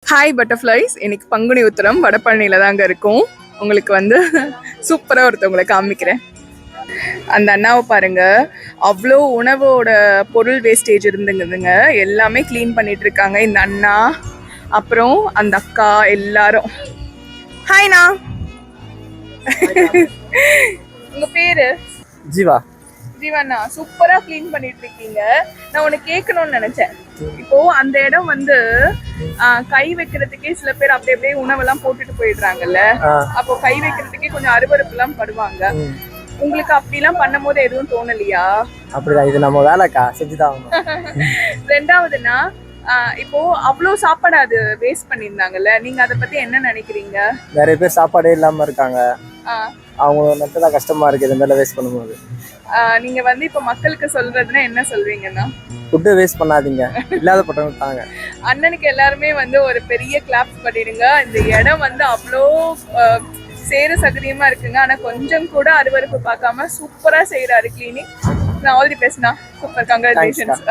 Hi butterflies, இன்னைக்கு பங்குனி உத்திரம் வடபழனியில தாங்க இருக்கும். உங்களுக்கு வந்து சூப்பராக ஒருத்தவங்களை காமிக்கிறேன். அந்த அண்ணாவை பாருங்க, அவ்வளோ உணவோட பொருள் வேஸ்டேஜ் இருந்துங்குதுங்க. எல்லாமே க்ளீன் பண்ணிட்டு இருக்காங்க இந்த அண்ணா, அப்புறம் அந்த அக்கா எல்லாரும். ஹாய்ண்ணா, உங்க பேரு? ஜீவா. ஜீவாண்ணா, சூப்பரா க்ளீன் பண்ணிட்டு இருக்கீங்க. நான் உனக்கு கேட்கணும்னு நினைச்சேன். இப்போ அந்த இடம் வந்து கை வைக்கிறதுக்கே சில பேர் அப்படி அப்படியே உணவெல்லாம் போட்டுட்டு போயிடுறாங்கல்ல, அப்போ கை வைக்கிறதுக்கே கொஞ்சம் அருவருப்பு எல்லாம் படுவாங்க. உங்களுக்கு அப்படிலாம் பண்ணும் போது எதுவும் தோணலையா? அப்படிதான், இது நம்ம வேலைக்கா செஞ்சுதான். ரெண்டாவதுன்னா, இப்போ அவ்வளோ சாப்பாடு அது வேஸ்ட் பண்ணியிருந்தாங்கல்ல, நீங்க அதை பத்தி என்ன நினைக்கிறீங்க? நிறைய பேர் சாப்பாடே இல்லாம இருக்காங்க, அவங்க மட்டும் கஷ்டமா இருக்கு இந்த மாதிரி வேஸ்ட் பண்ணும்போது. நீங்க வந்து இப்ப மக்களுக்கு சொல்றதுன்னா என்ன சொல்வீங்கன்னா? ஃபுட்டு வேஸ்ட் பண்ணாதீங்க, இல்லாத பட்டவங்க தாங்க. அண்ணனுக்கு எல்லாருமே வந்து ஒரு பெரிய கிளாப்ஸ் பண்ணிடுங்க. இந்த இடம் வந்து அவ்வளோ சேர சகதியமா இருக்குங்க. ஆனா கொஞ்சம் கூட அருவருப்பு பார்க்காம சூப்பரா செய்யறாரு கிளீனிங். நான் ஆல் தி பெஸ்ட்னா. Super, congratulations.